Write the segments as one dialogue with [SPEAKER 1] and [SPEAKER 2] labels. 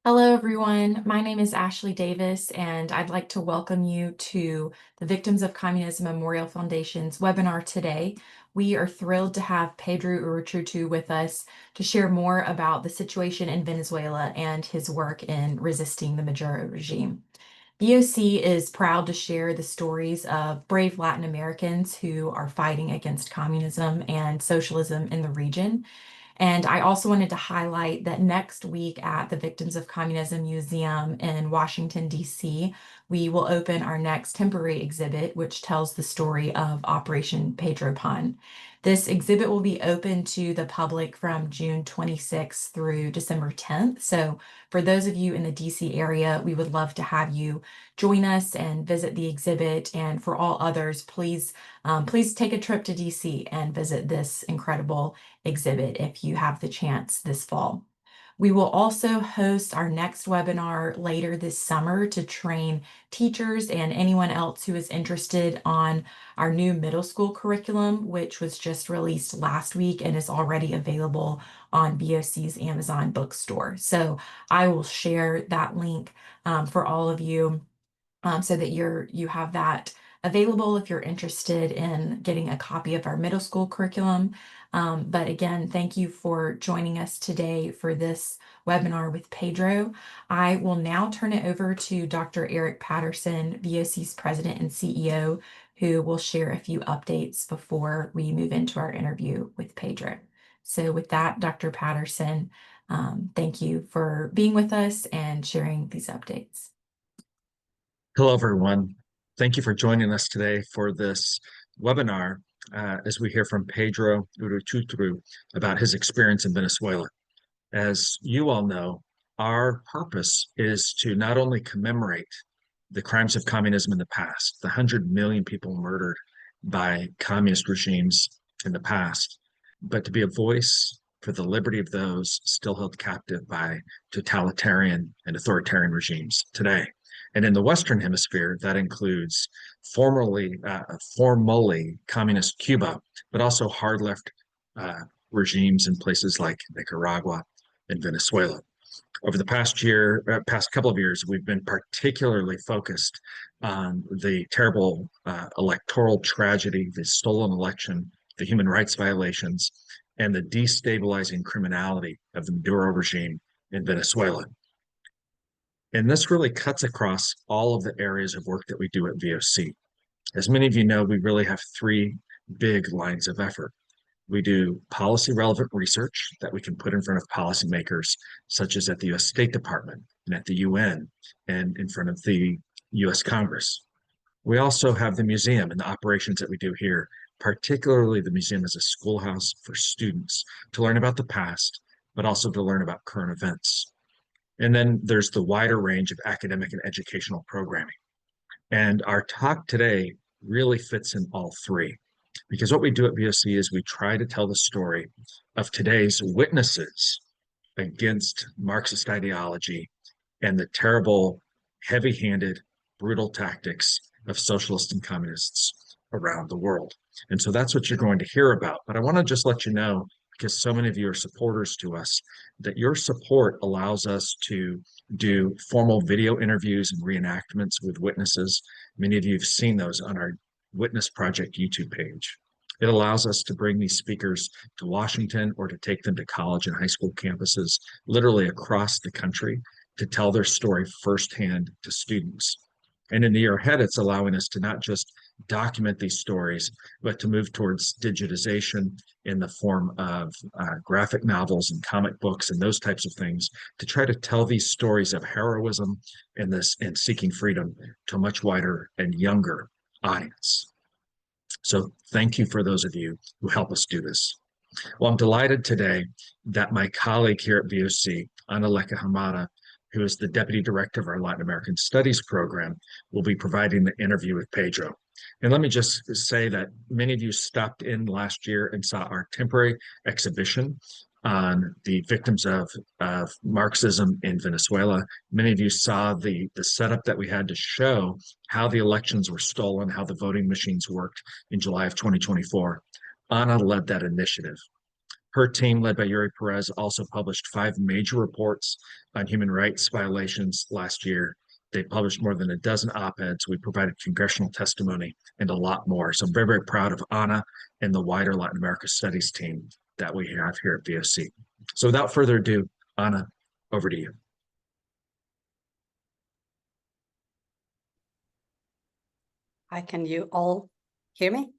[SPEAKER 1] Hello, everyone. My name is Ashley Davis, and I'd like to welcome you to the Victims of Communism Memorial Foundation's webinar today. We are thrilled to have Pedro Urruchurtu with us to share more about the situation in Venezuela and his work in resisting the Maduro regime. VOC is proud to share the stories of brave Latin Americans who are fighting against communism and socialism in the region. And I also wanted to highlight that next week at the Victims of Communism Museum in Washington, D.C., we will open our next temporary exhibit, which tells the story of Operation Pedro Pun. This exhibit will be open to the public from June 26th through December 10th. So for those of you in the DC area, we would love to have you join us and visit the exhibit. And for all others, please take a trip to DC and visit this incredible exhibit if you have the chance this fall. We will also host our next webinar later this summer to train teachers and anyone else who is interested on our new middle school curriculum, which was just released last week and is already available on VOC's Amazon bookstore. So I will share that link for all of you so that you have that available if you're interested in getting a copy of our middle school curriculum. But again, thank you for joining us today for this webinar with Pedro. I will now turn it over to Dr. Eric Patterson, VOC's president and CEO, who will share a few updates before we move into our interview with Pedro. So with that, Dr. Patterson, thank you for being with us and sharing these updates.
[SPEAKER 2] Hello, everyone. Thank you for joining us today for this webinar as we hear from Pedro Urruchurtu about his experience in Venezuela. As you all know, our purpose is to not only commemorate the crimes of communism in the past, the 100 million people murdered by communist regimes in the past, but to be a voice for the liberty of those still held captive by totalitarian and authoritarian regimes today. And in the Western Hemisphere, that includes formally communist Cuba, but also hard left regimes in places like Nicaragua and Venezuela. Over the past couple of years, we've been particularly focused on the terrible electoral tragedy, the stolen election, the human rights violations, and the destabilizing criminality of the Maduro regime in Venezuela. And this really cuts across all of the areas of work that we do at VOC. As many of you know, we really have three big lines of effort. We do policy relevant research that we can put in front of policymakers, such as at the US State Department and at the UN and in front of the US Congress. We also have the museum and the operations that we do here, particularly the museum as a schoolhouse for students to learn about the past, but also to learn about current events. And then there's the wider range of academic and educational programming. And our talk today really fits in all three, because what we do at VOC is we try to tell the story of today's witnesses against Marxist ideology and the terrible, heavy-handed, brutal tactics of socialists and communists around the world. And so that's what you're going to hear about. But I want to just let you know, because so many of you are supporters to us, that your support allows us to do formal video interviews and reenactments with witnesses. Many of you have seen those on our Witness Project YouTube page. It allows us to bring these speakers to Washington or to take them to college and high school campuses, literally across the country, to tell their story firsthand to students. And in the year ahead, it's allowing us to not just document these stories, but to move towards digitization in the form of graphic novels and comic books and those types of things to try to tell these stories of heroism and seeking freedom to a much wider and younger audience. So thank you for those of you who help us do this. Well, I'm delighted today that my colleague here at VOC, Ana Leca Hamada, who is the Deputy Director of our Latin American Studies program, will be providing the interview with Pedro. And let me just say that many of you stopped in last year and saw our temporary exhibition on the victims of Marxism in Venezuela. Many of you saw the setup that we had to show how the elections were stolen, how the voting machines worked in July of 2024. Ana led that initiative. Her team, led by Yuri Perez, also published 5 major reports on human rights violations last year. They published more than a dozen op-eds. We provided congressional testimony and a lot more. So I'm very, very proud of Ana and the wider Latin America Studies team that we have here at VOC. So without further ado, Ana, over to you.
[SPEAKER 3] Hi, can you all hear me?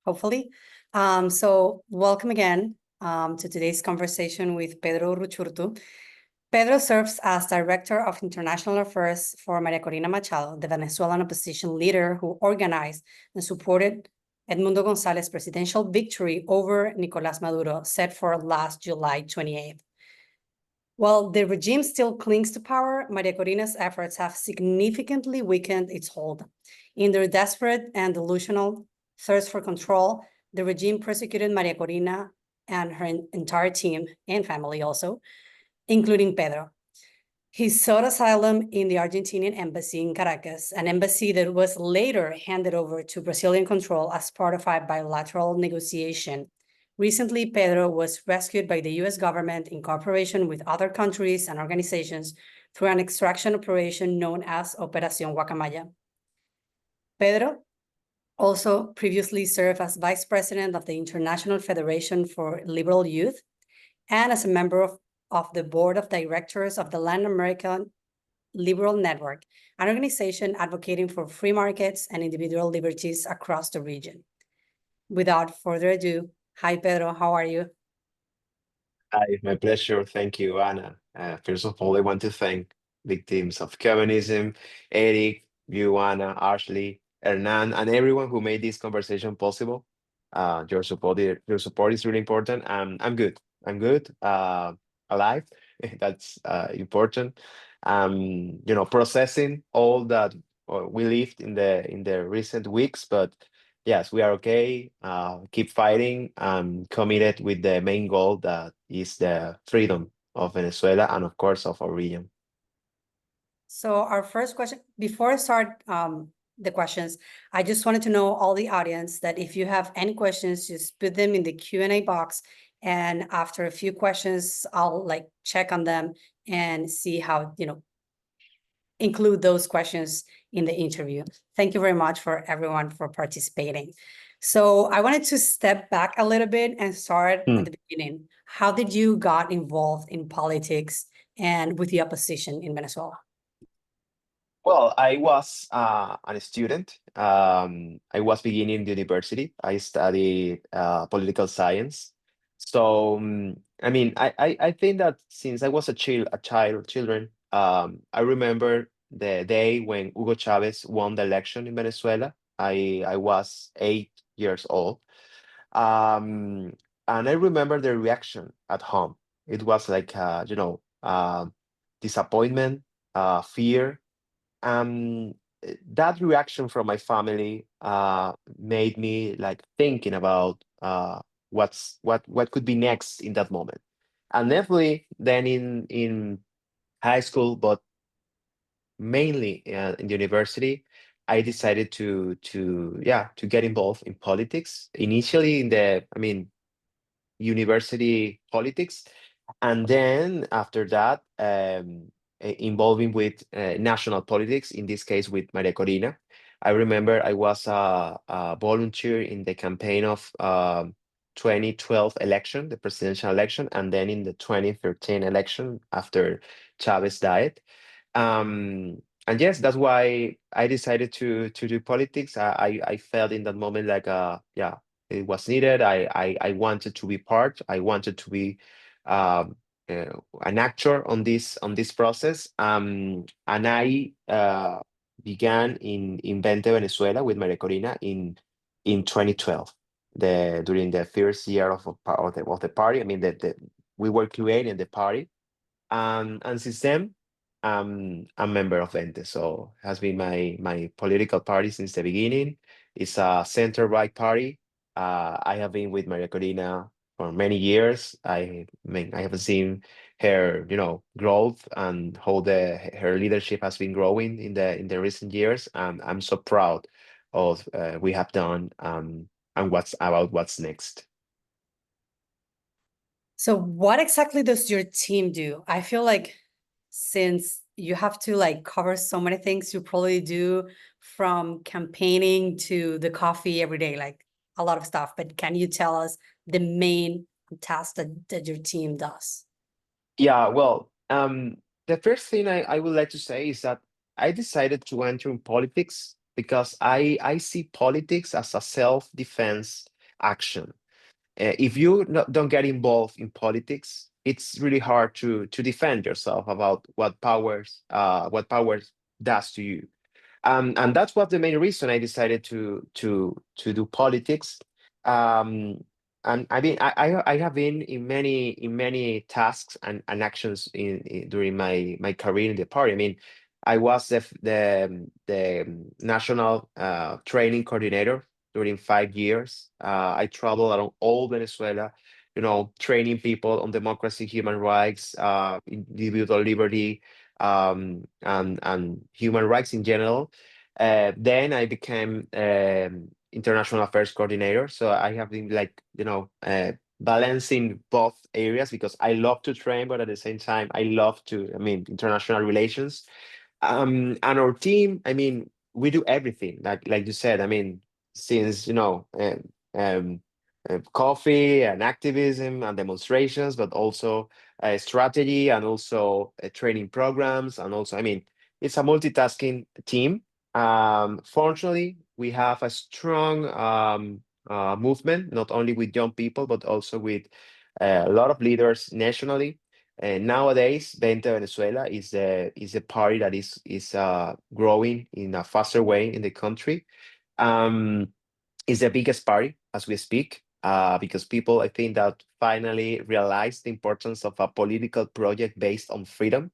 [SPEAKER 3] Hopefully. So welcome again to today's conversation with Pedro Urruchurtu. Pedro serves as Director of International Affairs for María Corina Machado, the Venezuelan opposition leader who organized and supported Edmundo González's presidential victory over Nicolás Maduro, set for last July 28th. While the regime still clings to power, María Corina's efforts have significantly weakened its hold. In their desperate and delusional thirst for control, the regime persecuted María Corina and her entire team and family also, including Pedro. He sought asylum in the Argentine Embassy in Caracas, an embassy that was later handed over to Brazilian control as part of a bilateral negotiation. Recently, Pedro was rescued by the US government in cooperation with other countries and organizations through an extraction operation known as Operación Guacamaya. Pedro also previously served as vice president of the International Federation for Liberal Youth and as a member of the board of directors of the Latin American Liberal Network, an organization advocating for free markets and individual liberties across the region. Without further ado, hi, Pedro, how are you?
[SPEAKER 4] Hi, my pleasure. Thank you, Anna. First of all, I want to thank victims of communism, Eric, you, Anna, Ashley, Hernan, and everyone who made this conversation possible. Your support is really important. I'm good. I'm good. Alive. That's important. Processing all that we lived in the recent weeks, but yes, we are okay. Keep fighting. Committed with the main goal that is the freedom of Venezuela and, of course, of our region.
[SPEAKER 3] So our first question, before I start the questions, I just wanted to know all the audience that if you have any questions, just put them in the Q&A box. And after a few questions, I'll check on them and see how, include those questions in the interview. Thank you very much for everyone for participating. So I wanted to step back a little bit and start at the beginning. How did you got involved in politics and with the opposition in Venezuela?
[SPEAKER 4] Well, I was a student. I was beginning the university. I studied political science. So, I think that since I was children, I remember the day when Hugo Chavez won the election in Venezuela. I was 8 years old. And I remember the reaction at home. It was like, disappointment, fear. That reaction from my family made me thinking about what could be next in that moment. And definitely then in high school, but mainly in the university, I decided to get involved in politics. Initially in the university politics, and then after that involving with national politics, in this case with Maria Corina. I remember I was a volunteer in the campaign of 2012 election, the presidential election, and then in the 2013 election after Chavez died. And yes, that's why I decided to do politics. I felt in that moment like it was needed. I wanted to be part. I wanted to be an actor on this process. And I began in Vente Venezuela with Maria Corina in 2012, during the first year of the party. We were creating the party, and since then I'm a member of Vente. So it has been my political party since the beginning. It's a center-right party. I have been with Maria Corina for many years. I have seen her, growth and how her leadership has been growing in the recent years. And I'm so proud of we have done and what's next.
[SPEAKER 3] So what exactly does your team do? I feel like since you have to like cover so many things, you probably do from campaigning to the coffee every day, like a lot of stuff. But can you tell us the main task that your team does?
[SPEAKER 4] Yeah, well, the first thing I would like to say is that I decided to enter in politics because I see politics as a self-defense action. If you don't get involved in politics, it's really hard to defend yourself about what power does to you. And that's what the main reason I decided to do politics. Um, and I mean, I have been in many tasks and actions during my career in the party. I mean, I was the national training coordinator during 5 years. I traveled around all Venezuela, training people on democracy, human rights, individual liberty, and human rights in general. Then I became international affairs coordinator. So I have been like, balancing both areas because I love to train, but at the same time, I mean, international relations. And our team, I mean, we do everything, like you said. I mean, since coffee and activism and demonstrations, but also strategy and also training programs, and also, I mean, it's a multitasking team. Fortunately, we have a strong movement, not only with young people, but also with a lot of leaders nationally. Nowadays, Vente Venezuela is a party that is growing in a faster way in the country. Um, it's the biggest party as we speak, because people, I think, that finally realize the importance of a political project based on freedom.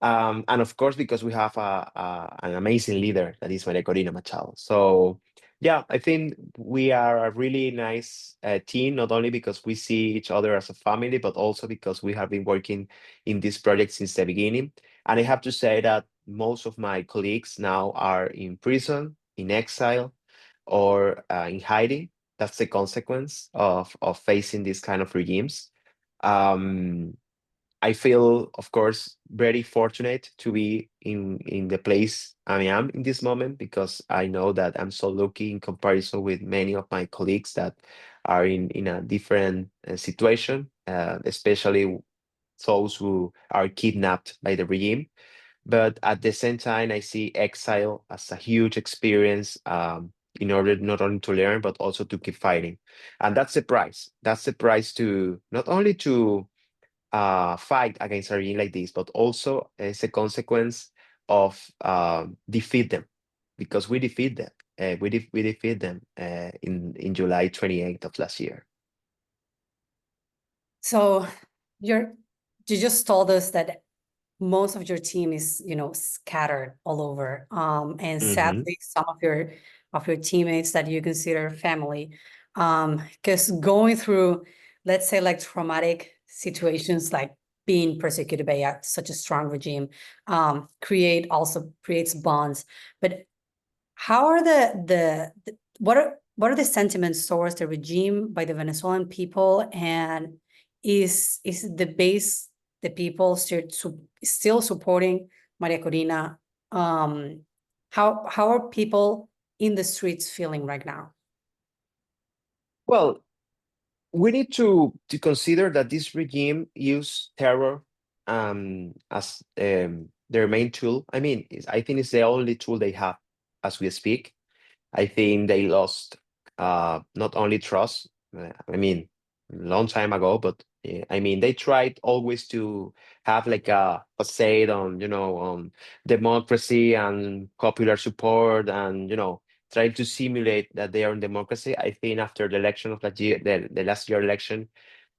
[SPEAKER 4] And of course, because we have an amazing leader that is María Corina Machado. So yeah, I think we are a really nice team, not only because we see each other as a family, but also because we have been working in this project since the beginning. And I have to say that most of my colleagues now are in prison, in exile, or in hiding. That's the consequence of facing these kind of regimes. Um, I feel, of course, very fortunate to be in the place I am in this moment, because I know that I'm so lucky in comparison with many of my colleagues that are in a different situation, especially those who are kidnapped by the regime. But at the same time, I see exile as a huge experience, in order not only to learn, but also to keep fighting. And that's the price. That's the price to not only to fight against a regime like this, but also as a consequence of defeat them, because we defeat them. We defeat them in July 28th of last year.
[SPEAKER 3] So you just told us that most of your team is, scattered all over. And
[SPEAKER 4] Mm-hmm.
[SPEAKER 3] sadly, some of your teammates that you consider family, because going through, let's say, like traumatic situations, like being persecuted by such a strong regime, creates bonds. But how are what are the sentiments towards the regime by the Venezuelan people, and is the people still supporting Maria Corina? How are people in the streets feeling right now?
[SPEAKER 4] Well, we need to consider that this regime used terror as their main tool. I mean, I think it's the only tool they have as we speak. I think they lost not only trust, I mean, long time ago, but I mean, they tried always to have like a facade on, on democracy and popular support, and, try to simulate that they are in democracy. I think after the election of last year, the last year election,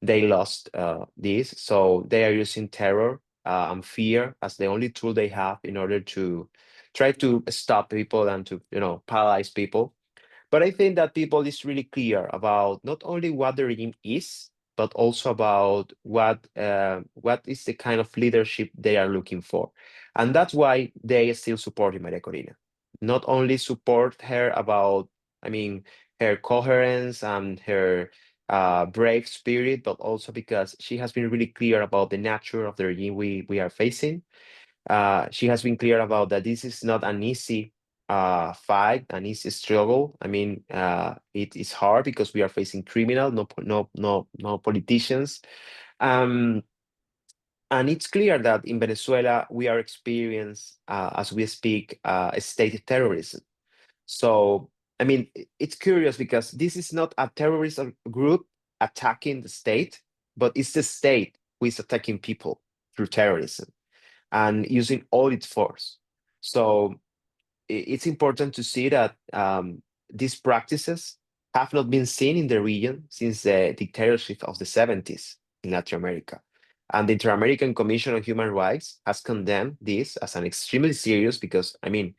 [SPEAKER 4] they lost this. So they are using terror and fear as the only tool they have in order to try to stop people and to, paralyze people. But I think that people is really clear about not only what the regime is, but also about what is the kind of leadership they are looking for. And that's why they still support Maria Corina. Not only support her about, I mean, her coherence and her brave spirit, but also because she has been really clear about the nature of the regime we are facing. She has been clear about that this is not an easy fight, an easy struggle. I mean, it is hard because we are facing criminal, no politicians. And it's clear that in Venezuela we are experiencing, as we speak, state terrorism. So, I mean, it's curious because this is not a terrorist group attacking the state, but it's the state who is attacking people through terrorism and using all its force. So it's important to see that these practices have not been seen in the region since the dictatorship of the 70s in Latin America. And the Inter-American Commission on Human Rights has condemned this as an extremely serious because, I mean,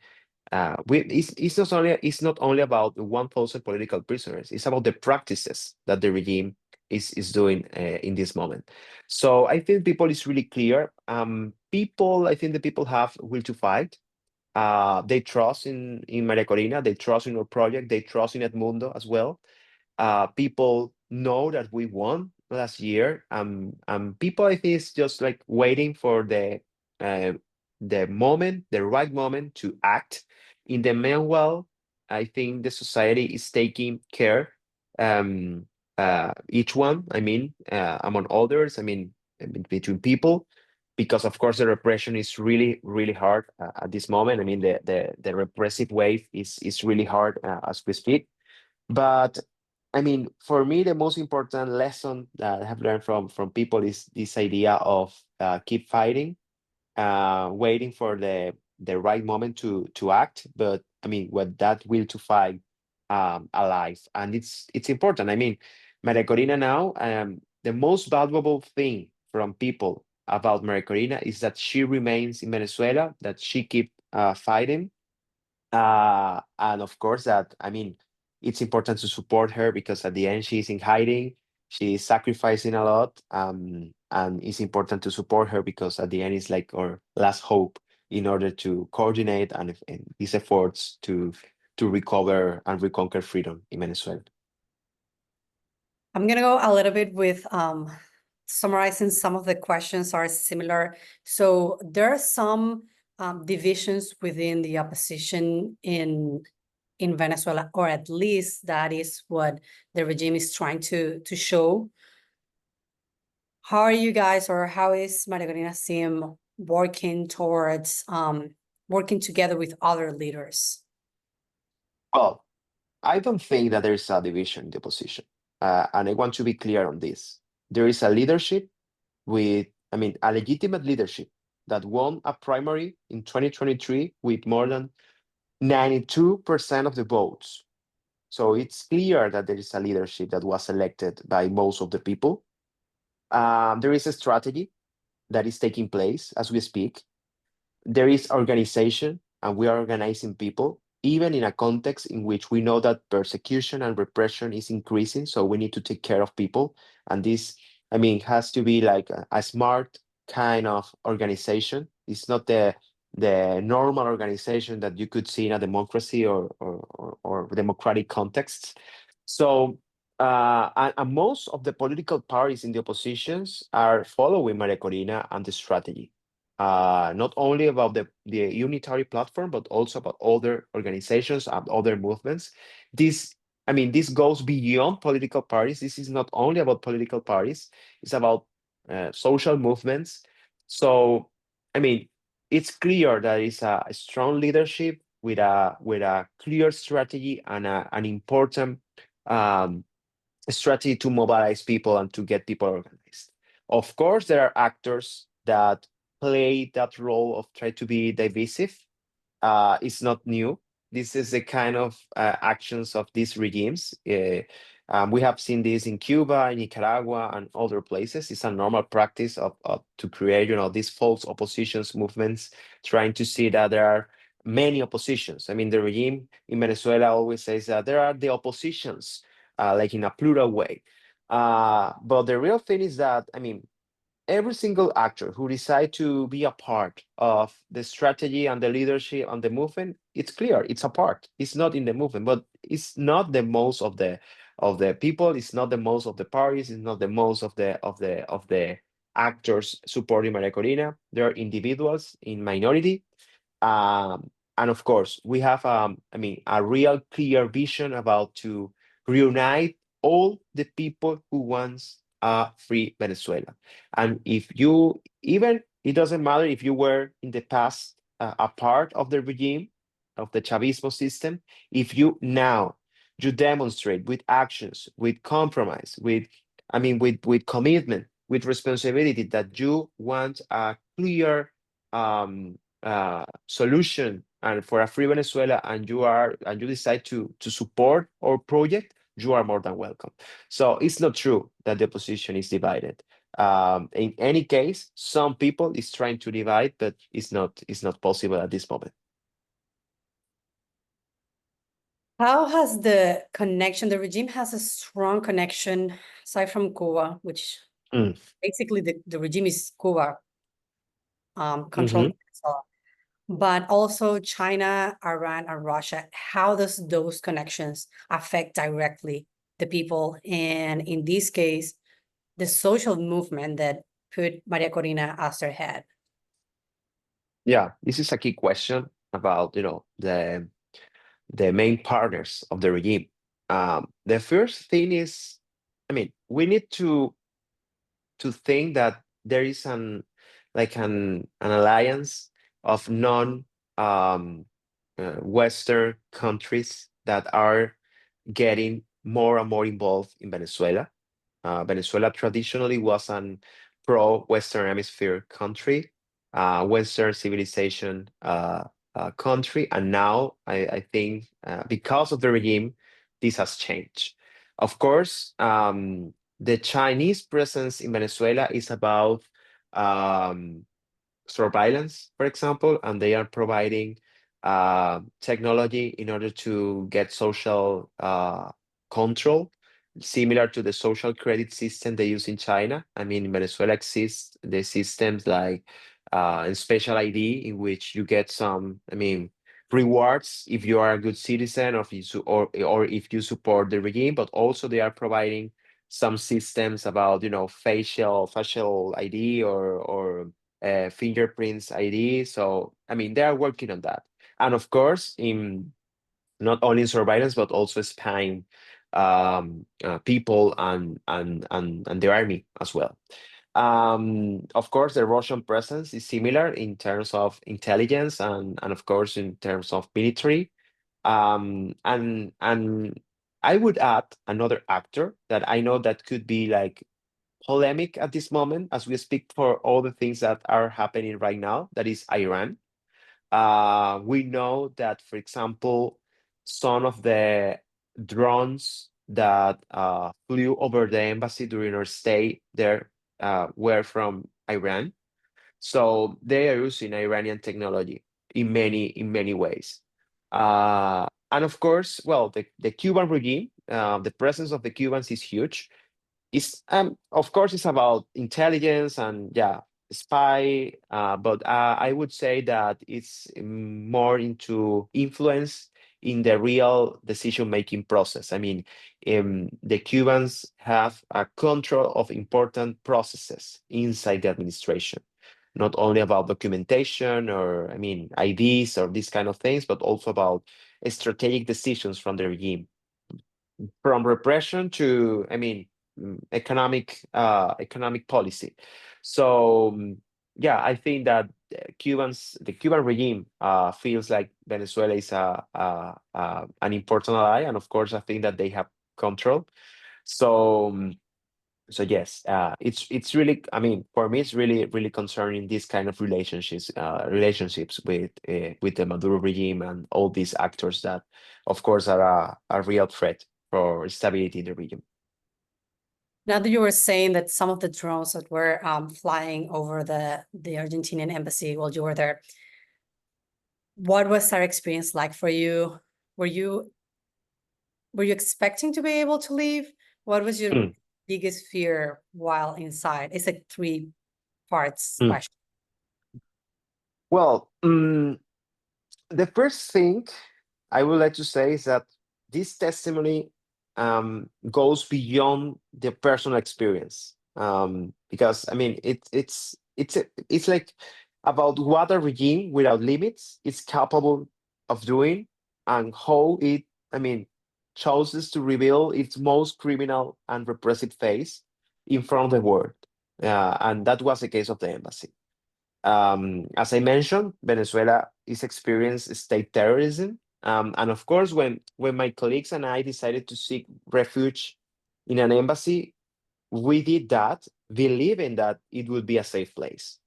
[SPEAKER 4] it's not only about the 1,000 political prisoners, it's about the practices that the regime is doing in this moment. So I think people is really clear. I think the people have will to fight. They trust in Maria Corina, they trust in our project, they trust in Edmundo as well. People know that we won last year. People, I think, is just like waiting for the moment, the right moment to act. In the meanwhile, I think the society is taking care. Each one, I mean, among others, I mean, between people, because of course the repression is really, really hard at this moment. I mean, the repressive wave is really hard as we speak. But I mean, for me, the most important lesson that I have learned from people is this idea of keep fighting, waiting for the right moment to act. But I mean, with that will to fight alive, and it's important. I mean, Maria Corina now, the most valuable thing from people about Maria Corina is that she remains in Venezuela, that she keep fighting, and of course that, I mean, it's important to support her because at the end she's in hiding, she's sacrificing a lot, and it's important to support her because at the end it's like our last hope in order to coordinate and these efforts to recover and reconquer freedom in Venezuela.
[SPEAKER 3] I'm gonna go a little bit with summarizing some of the questions are similar. So there are some divisions within the opposition in Venezuela, or at least that is what the regime is trying to show. How are you guys, or how is Maria Corina's team working towards working together with other leaders?
[SPEAKER 4] Well, I don't think that there is a division in the opposition, and I want to be clear on this. There is a leadership with, I mean, a legitimate leadership that won a primary in 2023 with more than 92% of the votes. So it's clear that there is a leadership that was elected by most of the people. There is a strategy that is taking place as we speak. There is organization, and we are organizing people, even in a context in which we know that persecution and repression is increasing. So we need to take care of people. And this, I mean, has to be like a smart kind of organization. It's not the normal organization that you could see in a democracy or democratic contexts. So and most of the political parties in the oppositions are following Maria Corina and the strategy. Not only about the unitary platform, but also about other organizations and other movements. This, I mean, this goes beyond political parties. This is not only about political parties, it's about social movements. So, I mean, it's clear that it's a strong leadership with a clear strategy and an important strategy to mobilize people and to get people organized. Of course, there are actors that play that role of try to be divisive. It's not new. This is the kind of actions of these regimes. We have seen this in Cuba, in Nicaragua, and other places. It's a normal practice of to create, these false oppositions movements, trying to see that there are many oppositions. I mean, the regime in Venezuela always says that there are the oppositions, like in a plural way. But the real thing is that, I mean, every single actor who decide to be a part of the strategy and the leadership and the movement, it's clear it's a part. It's not in the movement, but it's not the most of the of the people. It's not the most of the parties. It's not the most of the actors supporting Maria Corina. There are individuals in minority. And of course, we have, a real clear vision about to reunite all the people who wants a free Venezuela. And if you, even, it doesn't matter if you were in the past a part of the regime, of the Chavismo system, if you now, you demonstrate with actions, with compromise, with commitment, with responsibility that you want a clear solution and for a free Venezuela, and you decide to support our project, you are more than welcome. So it's not true that the opposition is divided. In any case, some people is trying to divide, but it's not possible at this moment.
[SPEAKER 3] How has the connection, the regime has a strong connection, aside from Cuba, which basically the regime is Cuba, controlled Venezuela, but also China, Iran, and Russia. How does those connections affect directly the people? And in this case, the social movement that put Maria Corina as their head.
[SPEAKER 4] Yeah, this is a key question about the main partners of the regime. The first thing is, we need to think that there is an alliance of non Western countries that are getting more and more involved in Venezuela. Venezuela traditionally was an pro-Western Hemisphere country, Western civilization country, and now I think because of the regime, this has changed. Of course, the Chinese presence in Venezuela is about surveillance, for example, and they are providing technology in order to get social control, similar to the social credit system they use in China. In Venezuela exists the systems like special ID, in which you get some, rewards if you are a good citizen, or if you support the regime. But also they are providing some systems about facial ID or fingerprints ID. So they are working on that, and of course in not only in surveillance but also spying people and the army as well. Of course, the Russian presence is similar in terms of intelligence and of course in terms of military. And I would add another actor that I know that could be like polemic at this moment as we speak, for all the things that are happening right now, that is Iran. We know that, for example, some of the drones that flew over the embassy during our stay there were from Iran. So they are using Iranian technology in many ways. And of course, well, the Cuban regime, the presence of the Cubans is huge. It's of course it's about intelligence and spy, but I would say that it's more into influence in the real decision-making process. The Cubans have a control of important processes inside the administration, not only about documentation or IDs or these kind of things, but also about strategic decisions from the regime, from repression to economic policy. So I think that the Cuban regime feels like Venezuela is an important ally, and of course I think that they have control. So yes, it's really, for me, it's really concerning this kind of relationships with the Maduro regime and all these actors that, of course, are a real threat for stability in the region.
[SPEAKER 3] Now that you were saying that some of the drones that were flying over the Argentinian embassy while you were there, what was that experience like for you? Were you expecting to be able to leave? What was your biggest fear while inside? It's a 3 parts question.
[SPEAKER 4] Well, the first thing I would like to say is that this testimony goes beyond the personal experience. Because I mean, it's like about what a regime without limits is capable of doing, and how it, I mean, chooses to reveal its most criminal and repressive face in front of the world. And that was the case of the embassy. As I mentioned, Venezuela is experiencing state terrorism. And of course, when my colleagues and I decided to seek refuge in an embassy, we did that believing that it would be a safe place,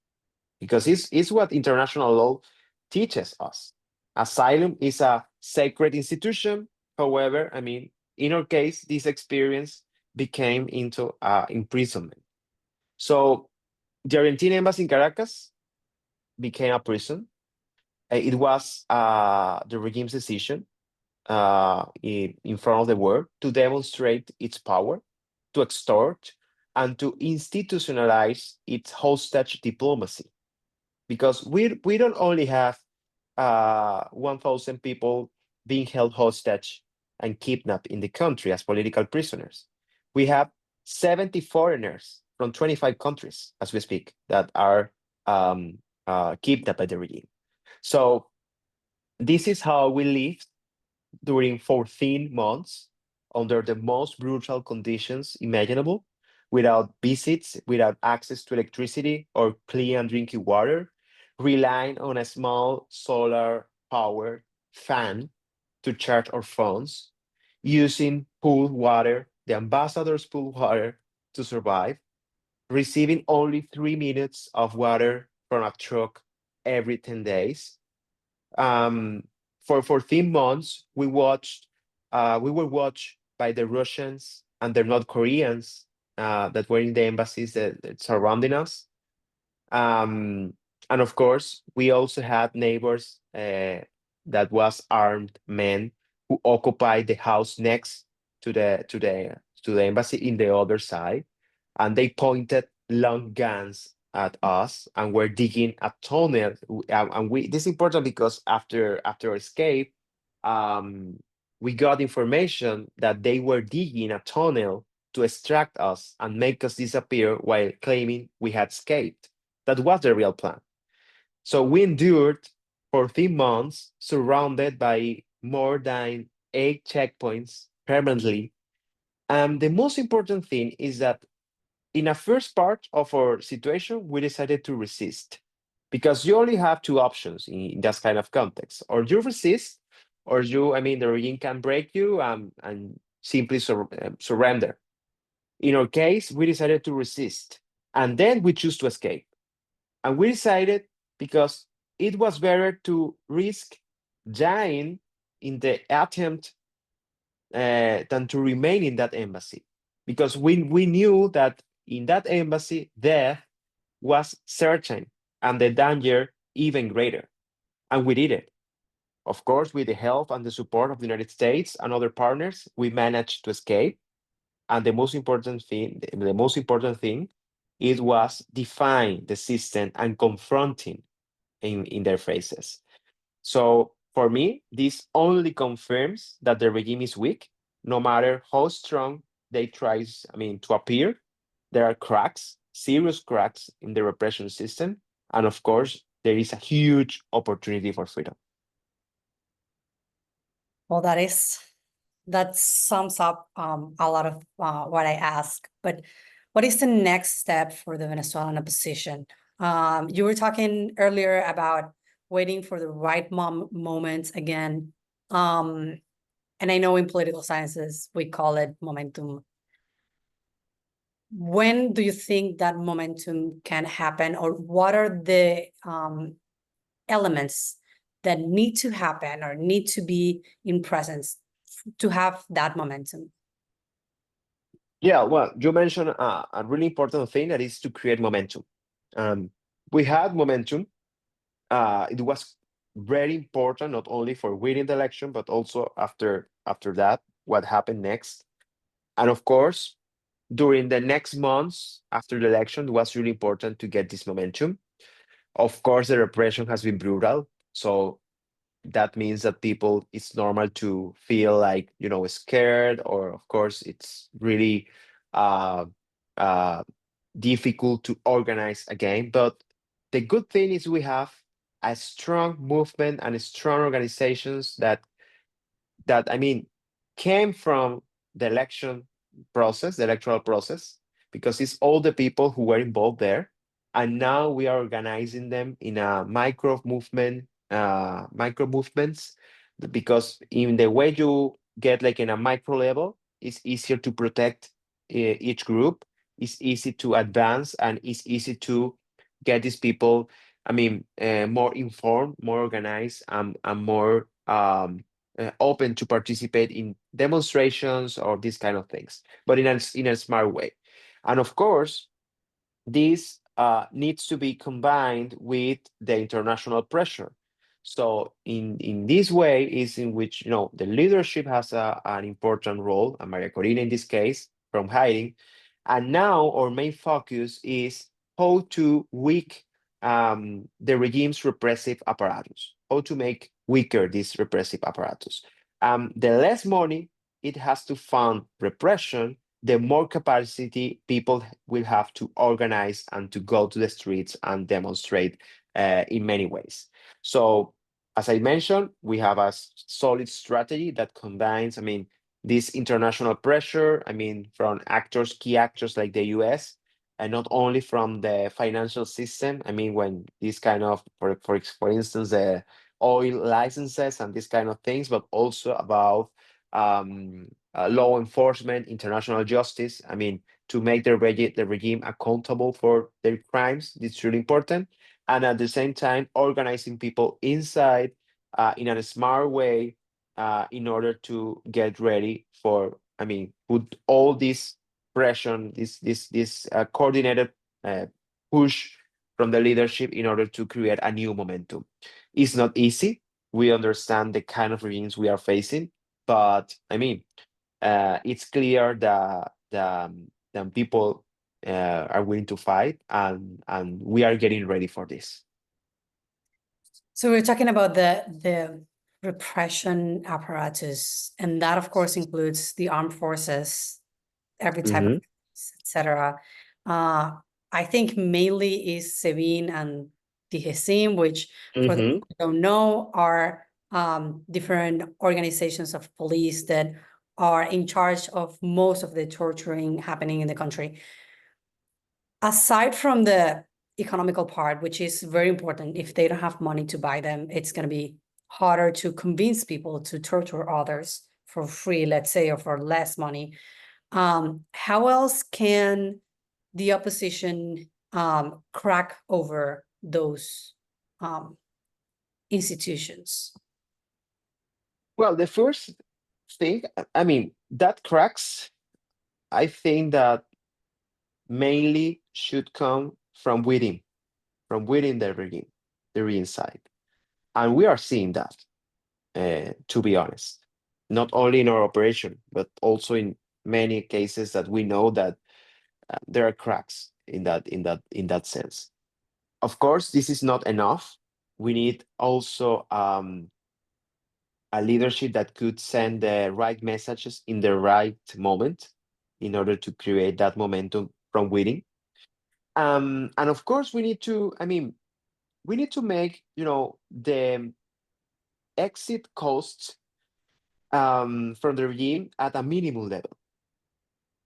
[SPEAKER 4] because it's what international law teaches us. Asylum is a sacred institution. However, I mean, in our case, this experience became into imprisonment. So the Argentine Embassy in Caracas became a prison. It was the regime's decision in front of the world to demonstrate its power, to extort, and to institutionalize its hostage diplomacy. Because we don't only have 1,000 people being held hostage and kidnapped in the country as political prisoners. We have 70 foreigners from 25 countries, as we speak, that are kidnapped by the regime. So this is how we lived during 14 months under the most brutal conditions imaginable, without visits, without access to electricity or clean drinking water, relying on a small solar powered fan to charge our phones, using pooled water, the ambassador's pooled water, to survive, receiving only 3 minutes of water from a truck every 10 days. For 14 months, we were watched by the Russians and the North Koreans that were in the embassies that surrounding us. And of course, we also had neighbors that was armed men who occupied the house next to the embassy in the other side, and they pointed long guns at us and were digging a tunnel. And this is important because after escape, we got information that they were digging a tunnel to extract us and make us disappear while claiming we had escaped. That was the real plan. So we endured 14 months surrounded by more than 8 checkpoints permanently. And the most important thing is that in a first part of our situation, we decided to resist, because you only have two options in that kind of context. Or you resist, or the regime can break you and simply surrender. In our case, we decided to resist, and then we choose to escape. And we decided because it was better to risk dying in the attempt than to remain in that embassy, because we knew that in that embassy death was certain and the danger even greater. And we did it. Of course, with the help and the support of the United States and other partners, we managed to escape. And the most important thing, it was defying the system and confronting in their faces. So for me, this only confirms that the regime is weak, no matter how strong they try, to appear. There are cracks, serious cracks in the repression system. And of course, there is a huge opportunity for freedom.
[SPEAKER 3] Well, that sums up a lot of what I asked. But what is the next step for the Venezuelan opposition? You were talking earlier about waiting for the right moment again. And I know in political sciences, we call it momentum. When do you think that momentum can happen, or what are the elements that need to happen or need to be in presence to have that momentum?
[SPEAKER 4] Yeah, well, you mentioned a really important thing, that is to create momentum. We had momentum. It was very important, not only for winning the election, but also after that, what happened next. And of course, during the next months after the election, it was really important to get this momentum. Of course, the repression has been brutal. So that means that people, it's normal to feel like, scared, or of course it's really uh, uh, difficult to organize again. But the good thing is we have a strong movement and strong organizations that I mean came from the the electoral process, because it's all the people who were involved there, and now we are organizing them in a micro movements, because in the way you get like in a micro level, it's easier to protect each group. It's easy to advance, and it's easy to get these people, more informed, more organized, and more open to participate in demonstrations or these kind of things, but in a smart way. And of course, this needs to be combined with the international pressure. So in this way is in which the leadership has an important role, and Maria Corina in this case from hiding. And now our main focus is how to weak the regime's repressive apparatus, how to make weaker this repressive apparatus. The less money it has to fund repression, the more capacity people will have to organize and to go to the streets and demonstrate in many ways. So, as I mentioned, we have a solid strategy that combines, this international pressure, from key actors like the US, and not only from the financial system. When this kind of, for instance, the oil licenses and these kind of things, but also about law enforcement, international justice. To make the regime accountable for their crimes. It's really important. And at the same time, organizing people inside in a smart way in order to get ready for, put all this pressure, this coordinated push from the leadership in order to create a new momentum. It's not easy. We understand the kind of regimes we are facing, but it's clear that the people are willing to fight, and we are getting ready for this.
[SPEAKER 3] So we're talking about the repression apparatus, and that of course includes the armed forces, every type of, etc. I think mainly is SEBIN and DGCIM, which for those who don't know are different organizations of police that are in charge of most of the torturing happening in the country. Aside from the economical part, which is very important, if they don't have money to buy them, it's going to be harder to convince people to torture others for free, let's say, or for less money. How else can the opposition crack over those institutions?
[SPEAKER 4] Well, the first thing, that cracks, I think that mainly should come from within the regime side. And we are seeing that, to be honest, not only in our operation, but also in many cases that we know that there are cracks in that sense. Of course, this is not enough. We need also a leadership that could send the right messages in the right moment in order to create that momentum from within. And of course, we need to make the exit costs from the regime at a minimum level.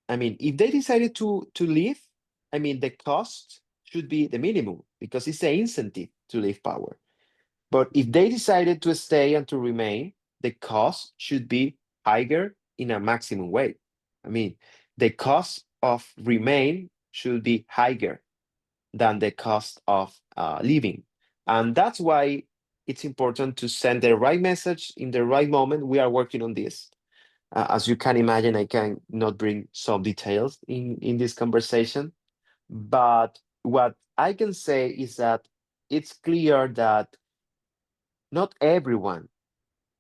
[SPEAKER 4] If they decided to leave, the cost should be the minimum, because it's an incentive to leave power. But if they decided to stay and to remain, the cost should be higher in a maximum way. The cost of remain should be higher than the cost of leaving. And that's why it's important to send the right message in the right moment. We are working on this. As you can imagine, I can not bring some details in this conversation, but what I can say is that it's clear that not everyone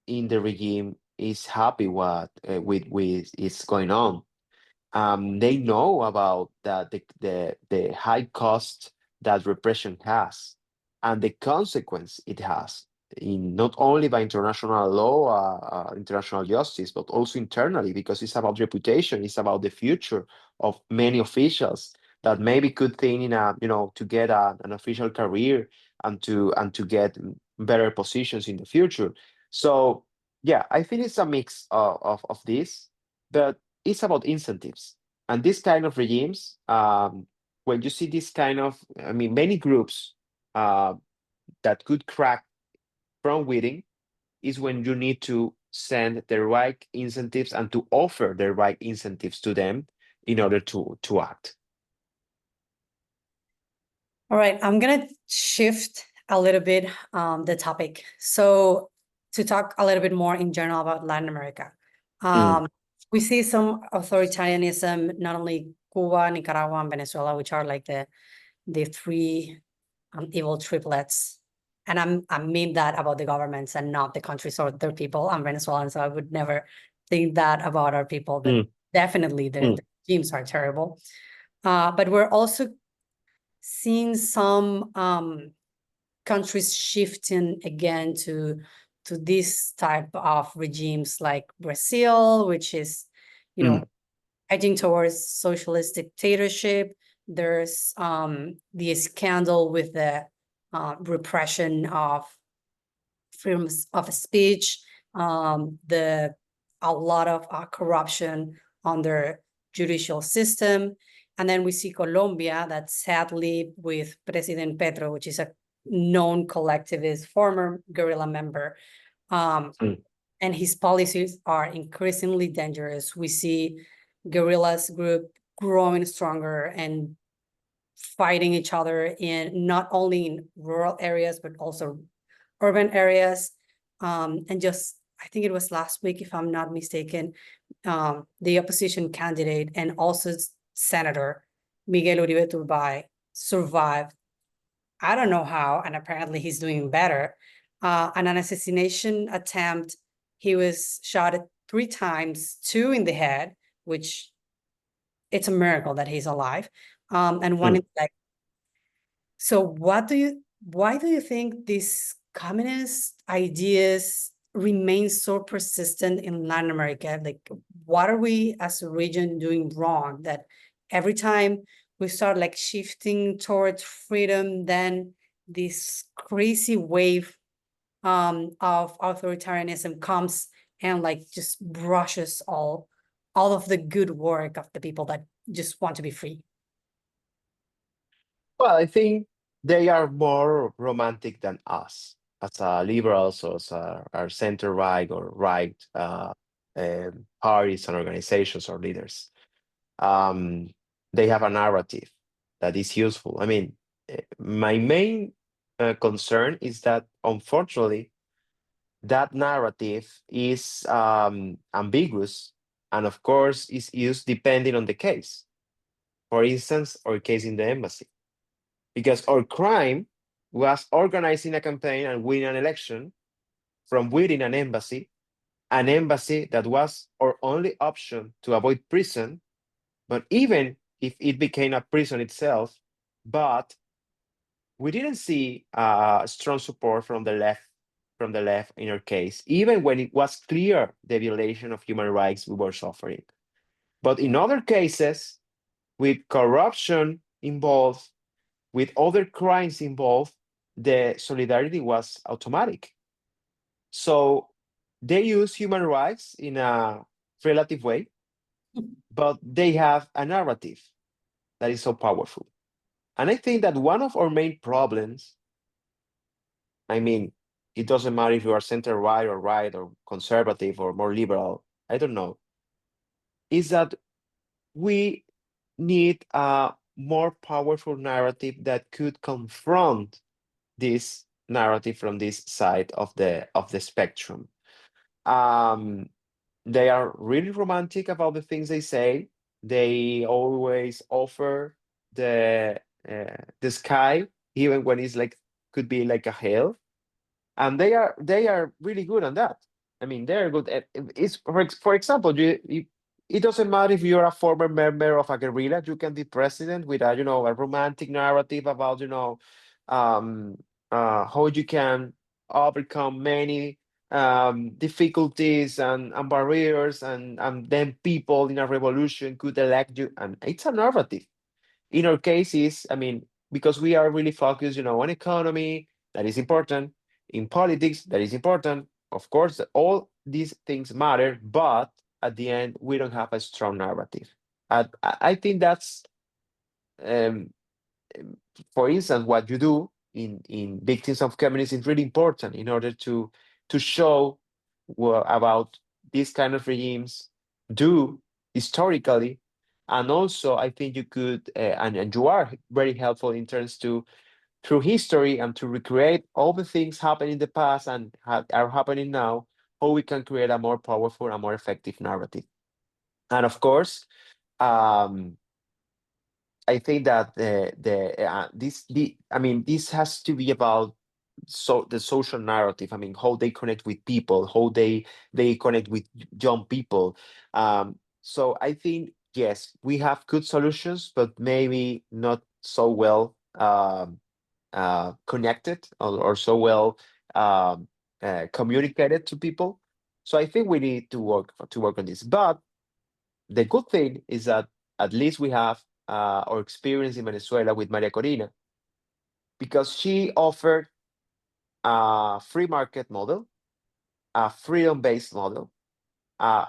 [SPEAKER 4] in the regime is happy with what's going on. They know about the high cost that repression has and the consequence it has. in not only by international law, international justice, but also internally, because it's about reputation, it's about the future of many officials that maybe could think in a, to get an official career and to get better positions in the future. So yeah, I think it's a mix of this, but it's about incentives. And this kind of regimes, when you see this kind of, many groups that could crack from within, is when you need to send the right incentives and to offer the right incentives to them in order to act.
[SPEAKER 3] All right, I'm gonna shift a little bit the topic. So to talk a little bit more in general about Latin America. We see some authoritarianism, not only Cuba, Nicaragua, and Venezuela, which are like the three evil triplets. And I mean that about the governments and not the countries or their people. I'm Venezuelan, so I would never think that about our people, but definitely the regimes are terrible. But we're also seeing some countries shifting again to this type of regimes, like Brazil, which is, heading towards socialist dictatorship. There's the scandal with the repression of freedoms of speech, a lot of corruption on their judicial system. And then we see Colombia, that sadly with President Petro, which is a known collectivist, former guerrilla member, and his policies are increasingly dangerous. We see guerrillas group growing stronger and fighting each other in not only in rural areas, but also urban areas. And just, I think it was last week, if I'm not mistaken, the opposition candidate and also Senator Miguel Uribe Turbay survived. I don't know how, and apparently he's doing better. And an assassination attempt, he was shot 3 times, 2 in the head, which it's a miracle that he's alive. And one in the leg. So why do you think these communist ideas remain so persistent in Latin America? Like, what are we as a region doing wrong that every time we start like shifting towards freedom, then this crazy wave of authoritarianism comes and like just brushes all of the good work of the people that just want to be free?
[SPEAKER 4] Well, I think they are more romantic than us as liberals or as our center right or right parties and organizations or leaders. They have a narrative that is useful. I mean, my main concern is that, unfortunately, that narrative is ambiguous, and of course is used depending on the case. For instance, our case in the embassy, because our crime was organizing a campaign and winning an election from within an embassy that was our only option to avoid prison. But even if it became a prison itself, but we didn't see strong support from the left in our case, even when it was clear the violation of human rights we were suffering. But in other cases, with corruption involved, with other crimes involved, the solidarity was automatic. So they use human rights in a relative way, but they have a narrative that is so powerful. And I think that one of our main problems, I mean, it doesn't matter if you are center right or conservative or more liberal, I don't know, is that we need a more powerful narrative that could confront this narrative from this side of the spectrum. They are really romantic about the things they say. They always offer the sky, even when it's like could be like a hell, and they are really good on that. I mean, they're good at it's for example, it doesn't matter if you're a former member of a guerrilla, you can be president with a romantic narrative about how you can overcome many difficulties and barriers, and then people in a revolution could elect you, and it's a narrative. In our cases, I mean, because we are really focused, on economy, that is important, in politics, that is important. Of course, all these things matter, but at the end, we don't have a strong narrative. I think that's, um, for instance, what you do in victims of communism is really important in order to show about these kind of regimes do historically. And also, I think you could, and you are very helpful in terms to through history and to recreate all the things happened in the past and are happening now, how we can create a more powerful and more effective narrative. And of course, I think that this has to be about the social narrative. I mean, how they connect with people, how they connect with young people. So I think yes, we have good solutions, but maybe not so well connected or so well communicated to people. So I think we need to work on this. But the good thing is that at least we have our experience in Venezuela with Maria Corina, because she offered a free market model, a freedom-based model, a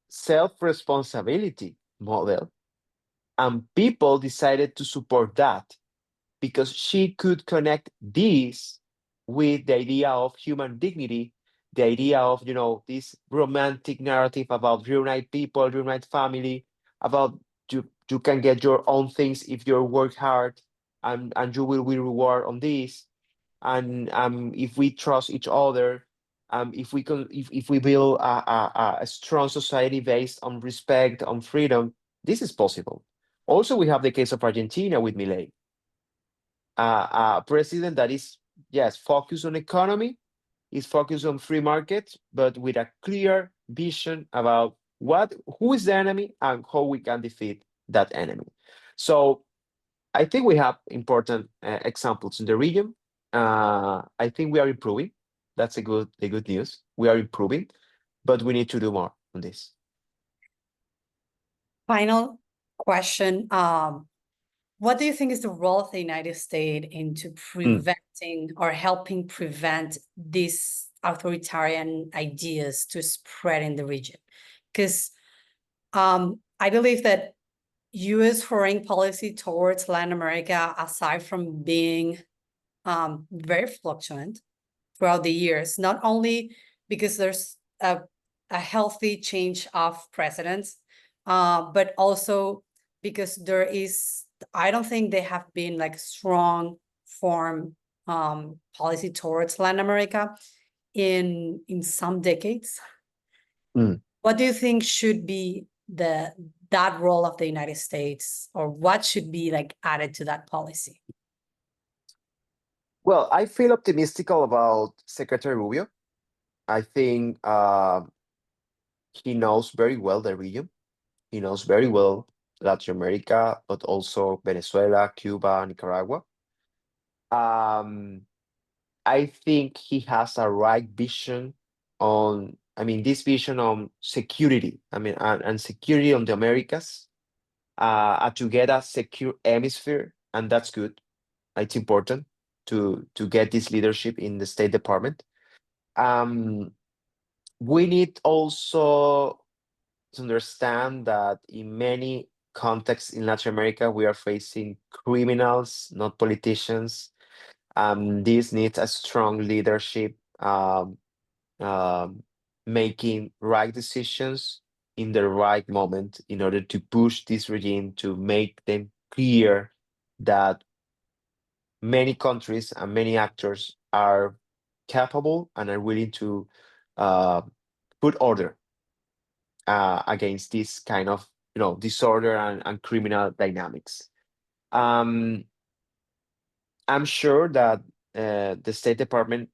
[SPEAKER 4] self-responsibility model, and people decided to support that because she could connect this with the idea of human dignity, the idea of, this romantic narrative about reunite people, reunite family, about you can get your own things if you work hard, and you will be rewarded on this. And if we trust each other, if we build a strong society based on respect, on freedom, this is possible. Also, we have the case of Argentina with Milei, a president that is, yes, focused on economy, is focused on free markets, but with a clear vision about who is the enemy and how we can defeat that enemy. So I think we have important examples in the region. I think we are improving. That's the good news. We are improving, but we need to do more on this.
[SPEAKER 3] Final question. What do you think is the role of the United States into preventing or helping prevent these authoritarian ideas to spread in the region? Because I believe that U.S. foreign policy towards Latin America, aside from being very fluctuant throughout the years, not only because there's a healthy change of presidents, but also because I don't think they have been like strong foreign policy towards Latin America in some decades. What do you think should be that role of the United States, or what should be like added to that policy?
[SPEAKER 4] Well, I feel optimistic about Secretary Rubio. I think he knows very well the region. He knows very well Latin America, but also Venezuela, Cuba, Nicaragua. I think he has a right vision on, this vision on security, and security on the Americas, to get a secure hemisphere, and that's good. It's important to get this leadership in the State Department. We need also to understand that in many contexts in Latin America, we are facing criminals, not politicians. This needs a strong leadership, making right decisions in the right moment in order to push this regime, to make them clear that many countries and many actors are capable and are willing to put order against this kind of disorder and criminal dynamics. I'm sure that the State Department,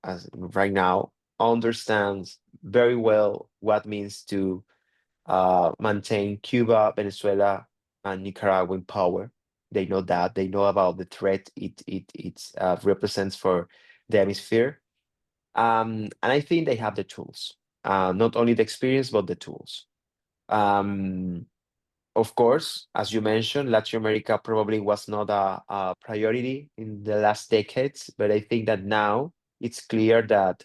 [SPEAKER 4] as right now, understands very well what means to maintain Cuba, Venezuela, and Nicaragua in power. They know that. They know about the threat it represents for the hemisphere. And I think they have the tools, not only the experience, but the tools. Of course, as you mentioned, Latin America probably was not a priority in the last decades, but I think that now it's clear that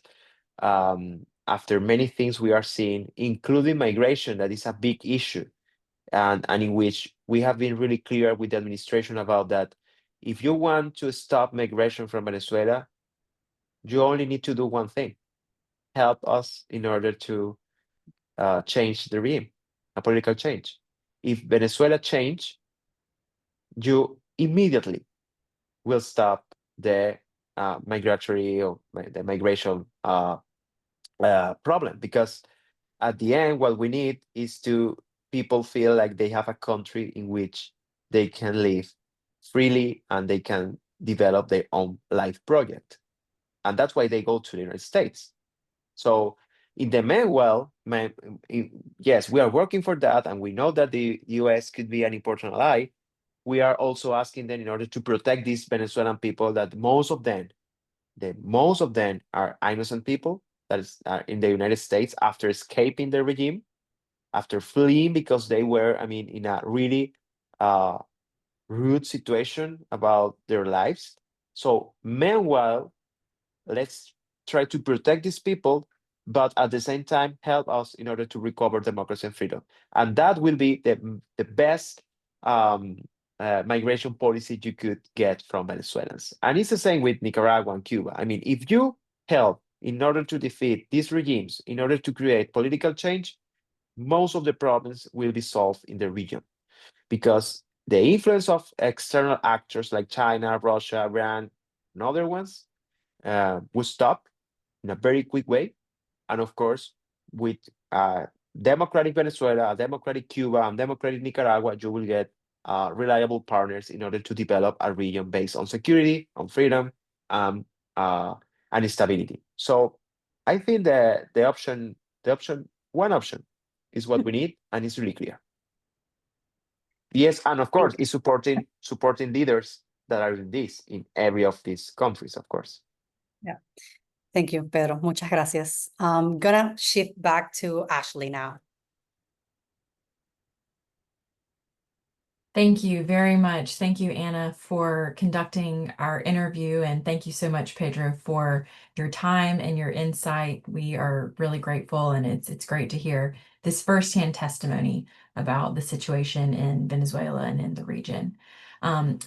[SPEAKER 4] after many things we are seeing, including migration, that is a big issue, and in which we have been really clear with the administration about that. If you want to stop migration from Venezuela, you only need to do one thing: help us in order to change the regime, a political change. If Venezuela change, you immediately will stop the migratory or the migration problem, because at the end, what we need is to people feel like they have a country in which they can live freely and they can develop their own life project. And that's why they go to the United States. So in the meanwhile, yes, we are working for that, and we know that the US could be an important ally. We are also asking them, in order to protect these Venezuelan people, that most of them are innocent people that are in the United States after escaping the regime, after fleeing because they were, I mean, in a really rude situation about their lives. So meanwhile, let's try to protect these people, but at the same time help us in order to recover democracy and freedom. And that will be the best migration policy you could get from Venezuelans. And it's the same with Nicaragua and Cuba. I mean, if you help in order to defeat these regimes, in order to create political change, most of the problems will be solved in the region, because the influence of external actors like China, Russia, Iran, and other ones will stop in a very quick way. And of course, with democratic Venezuela, democratic Cuba, and democratic Nicaragua, you will get reliable partners in order to develop a region based on security, on freedom, and stability. So I think one option is what we need, and it's really clear. Yes, and of course, it's supporting leaders that are in every of these countries, of course.
[SPEAKER 3] Yeah. Thank you, Pedro. Muchas gracias. I'm gonna shift back to Ashley now.
[SPEAKER 1] Thank you very much. Thank you, Anna, for conducting our interview. And thank you so much, Pedro, for your time and your insight. We are really grateful, and it's great to hear this firsthand testimony about the situation in Venezuela and in the region.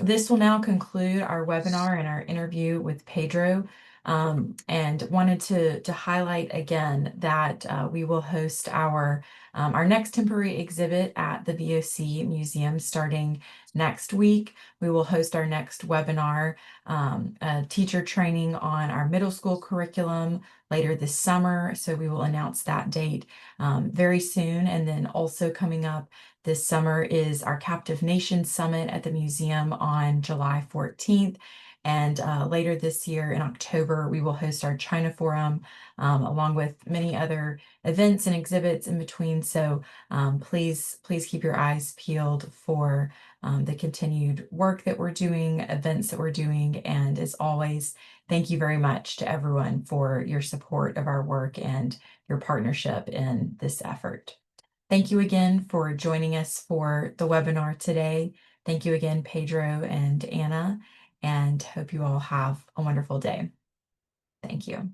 [SPEAKER 1] This will now conclude our webinar and our interview with Pedro. And wanted to highlight again that we will host our next temporary exhibit at the VOC Museum starting next week. We will host our next webinar, teacher training on our middle school curriculum later this summer. So we will announce that date very soon. And then also coming up this summer is our Captive Nations Summit at the museum on July 14th. And later this year in October, we will host our China Forum, along with many other events and exhibits in between. So please keep your eyes peeled for the continued work that we're doing, events that we're doing. And as always, thank you very much to everyone for your support of our work and your partnership in this effort. Thank you again for joining us for the webinar today. Thank you again, Pedro and Anna, and hope you all have a wonderful day. Thank you.